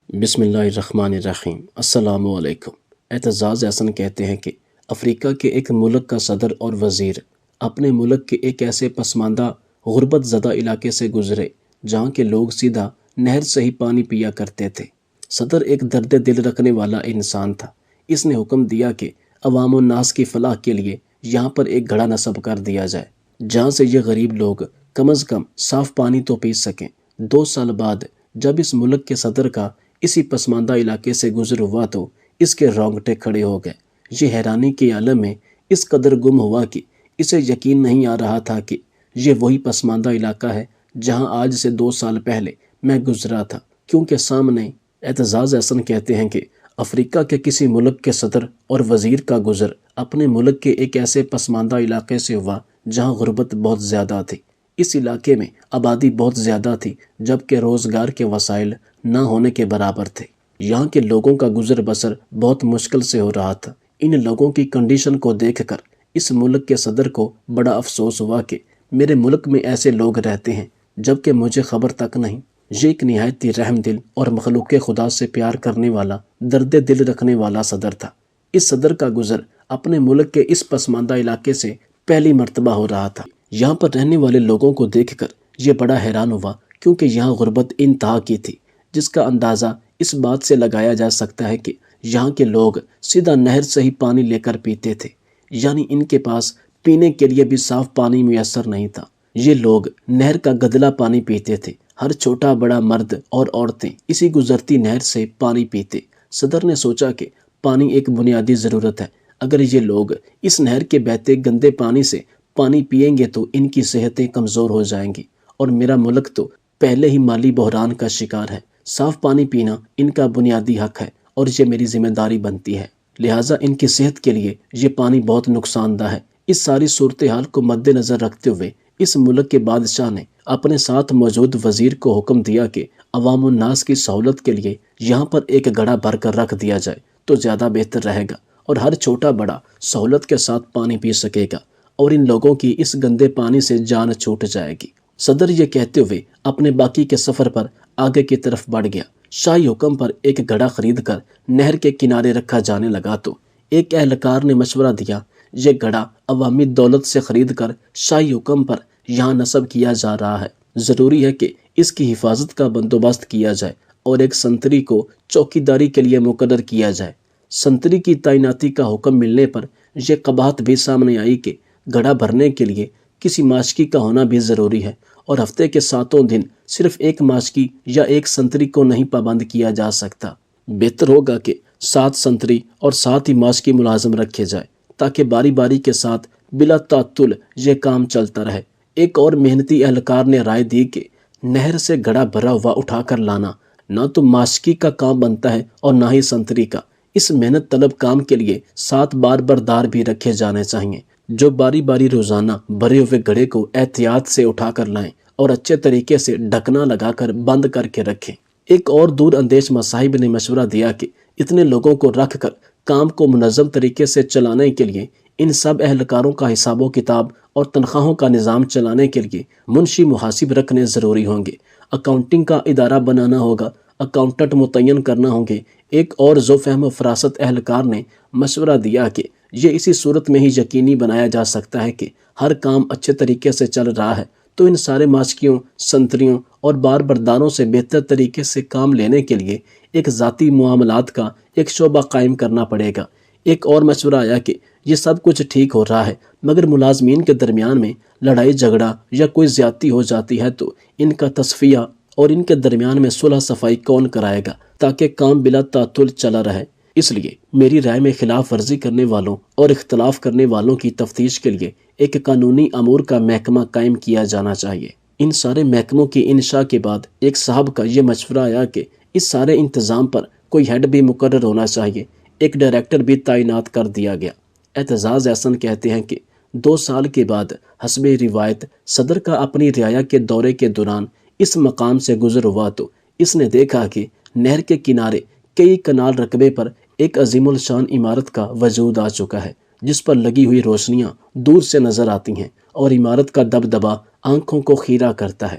بسم اللہ الرحمن الرحیم۔ السلام علیکم۔ اعتزاز احسن کہتے ہیں کہ افریقہ کے ایک ملک کا صدر اور وزیر اپنے ملک کے ایک ایسے پسماندہ غربت زدہ علاقے سے گزرے جہاں کے لوگ سیدھا نہر سے ہی پانی پیا کرتے تھے۔ صدر ایک درد دل رکھنے والا انسان تھا۔ اس نے حکم دیا کہ عوام الناس کی فلاح کے لیے یہاں پر ایک گڑھا نصب کر دیا جائے جہاں سے یہ غریب لوگ کم از کم صاف پانی تو پی سکیں۔ 2 سال بعد جب اس ملک کے صدر کا اسی پسماندہ علاقے سے گزر ہوا تو اس کے رونگٹے کھڑے ہو گئے۔ یہ حیرانی کے عالم میں اس قدر گم ہوا کہ اسے یقین نہیں آ رہا تھا کہ یہ وہی پسماندہ علاقہ ہے جہاں آج سے 2 سال پہلے میں گزرا تھا، کیونکہ سامنے اعتزاز احسن کہتے ہیں کہ افریقہ کے کسی ملک کے صدر اور وزیر کا گزر اپنے ملک کے ایک ایسے پسماندہ علاقے سے ہوا جہاں غربت بہت زیادہ تھی۔ اس علاقے میں آبادی بہت زیادہ تھی جبکہ روزگار کے وسائل نہ ہونے کے برابر تھے۔ یہاں کے لوگوں کا گزر بسر بہت مشکل سے ہو رہا تھا۔ ان لوگوں کی کنڈیشن کو دیکھ کر اس ملک کے صدر کو بڑا افسوس ہوا کہ میرے ملک میں ایسے لوگ رہتے ہیں جبکہ مجھے خبر تک نہیں۔ یہ ایک نہایت ہی رحم دل اور مخلوق خدا سے پیار کرنے والا، درد دل رکھنے والا صدر تھا۔ اس صدر کا گزر اپنے ملک کے اس پسماندہ علاقے سے پہلی مرتبہ ہو رہا تھا۔ یہاں پر رہنے والے لوگوں کو دیکھ کر یہ بڑا حیران ہوا کیونکہ یہاں غربت انتہا کی تھی، جس کا اندازہ اس بات سے لگایا جا سکتا ہے کہ یہاں کے لوگ سیدھا نہر سے ہی پانی لے کر پیتے تھے، یعنی ان کے پاس پینے کے لیے بھی صاف پانی میسر نہیں تھا۔ یہ لوگ نہر کا گدلا پانی پیتے تھے۔ ہر چھوٹا بڑا مرد اور عورتیں اسی گزرتی نہر سے پانی پیتے۔ صدر نے سوچا کہ پانی ایک بنیادی ضرورت ہے۔ اگر یہ لوگ اس نہر کے بہتے گندے پانی سے پانی پئیں گے تو ان کی صحتیں کمزور ہو جائیں گی، اور میرا ملک تو پہلے ہی مالی بحران کا شکار ہے۔ صاف پانی پینا ان کا بنیادی حق ہے اور یہ میری ذمہ داری بنتی ہے، لہٰذا ان کی صحت کے لیے یہ پانی بہت نقصان دہ ہے۔ اس ساری صورتحال کو مد نظر رکھتے ہوئے اس ملک کے بادشاہ نے اپنے ساتھ موجود وزیر کو حکم دیا کہ عوام الناس کی سہولت کے لیے یہاں پر ایک گڑھا بھر کر رکھ دیا جائے تو زیادہ بہتر رہے گا، اور ہر چھوٹا بڑا سہولت کے ساتھ پانی پی سکے گا اور ان لوگوں کی اس گندے پانی سے جان چھوٹ جائے گی۔ صدر یہ کہتے ہوئے اپنے باقی کے سفر پر آگے کی طرف بڑھ گیا۔ شاہی حکم پر ایک گڑھا خرید کر نہر کے کنارے رکھا جانے لگا تو ایک اہلکار نے مشورہ دیا، یہ گڑھا عوامی دولت سے خرید کر شاہی حکم پر یہاں نصب کیا جا رہا ہے، ضروری ہے کہ اس کی حفاظت کا بندوبست کیا جائے اور ایک سنتری کو چوکیداری کے لیے مقرر کیا جائے۔ سنتری کی تعیناتی کا حکم ملنے پر یہ قباحت بھی سامنے آئی کہ گڑھا بھرنے کے لیے کسی ماشکی کا ہونا بھی ضروری ہے، اور ہفتے کے 7 دن صرف ایک ماشکی یا ایک سنتری کو نہیں پابند کیا جا سکتا۔ بہتر ہوگا کہ 7 سنتری اور 7 ہی ماشکی ملازم رکھے جائے تاکہ باری باری کے ساتھ بلا تعطل یہ کام چلتا رہے۔ ایک اور محنتی اہلکار نے رائے دی کہ نہر سے گڑھا بھرا ہوا اٹھا کر لانا نہ تو ماشکی کا کام بنتا ہے اور نہ ہی سنتری کا۔ اس محنت طلب کام کے لیے 7 باربردار بھی رکھے جانے چاہیے جو باری باری روزانہ بھرے ہوئے گڑھے کو احتیاط سے اٹھا کر لائیں اور اچھے طریقے سے ڈھکنا لگا کر بند کر کے رکھیں۔ ایک اور دور اندیش مصاحب نے مشورہ دیا کہ اتنے لوگوں کو رکھ کر کام کو منظم طریقے سے چلانے کے لیے ان سب اہلکاروں کا حساب و کتاب اور تنخواہوں کا نظام چلانے کے لیے منشی محاسب رکھنے ضروری ہوں گے، اکاؤنٹنگ کا ادارہ بنانا ہوگا، اکاؤنٹنٹ متعین کرنا ہوں گے۔ ایک اور ذو فہم و فراست اہلکار نے مشورہ دیا کہ یہ اسی صورت میں ہی یقینی بنایا جا سکتا ہے کہ ہر کام اچھے طریقے سے چل رہا ہے تو ان سارے ماشکیوں، سنتریوں اور باربرداروں سے بہتر طریقے سے کام لینے کے لیے ایک ذاتی معاملات کا ایک شعبہ قائم کرنا پڑے گا۔ ایک اور مشورہ آیا کہ یہ سب کچھ ٹھیک ہو رہا ہے مگر ملازمین کے درمیان میں لڑائی جھگڑا یا کوئی زیادتی ہو جاتی ہے تو ان کا تصفیہ اور ان کے درمیان میں صلح صفائی کون کرائے گا تاکہ کام بلا تعطل چلا رہے۔ اس لیے میری رائے میں خلاف ورزی کرنے والوں اور اختلاف کرنے والوں کی تفتیش کے لیے ایک قانونی امور کا محکمہ قائم کیا جانا چاہیے۔ ان سارے محکموں کی انشاء کے بعد ایک صاحب کا یہ مشورہ آیا کہ اس سارے انتظام پر کوئی ہیڈ بھی مقرر ہونا چاہیے، ایک ڈائریکٹر بھی تعینات کر دیا گیا۔ اعتزاز احسن کہتے ہیں کہ 2 سال کے بعد حسب روایت صدر کا اپنی رعایا کے دورے کے دوران اس مقام سے گزر ہوا تو اس نے دیکھا کہ نہر کے کنارے کئی کنال رقبے پر ایک عظیم الشان عمارت کا وجود آ چکا ہے جس پر لگی ہوئی روشنیاں دور سے نظر آتی ہیں اور عمارت کا دبدبا آنکھوں کو خیرہ کرتا ہے۔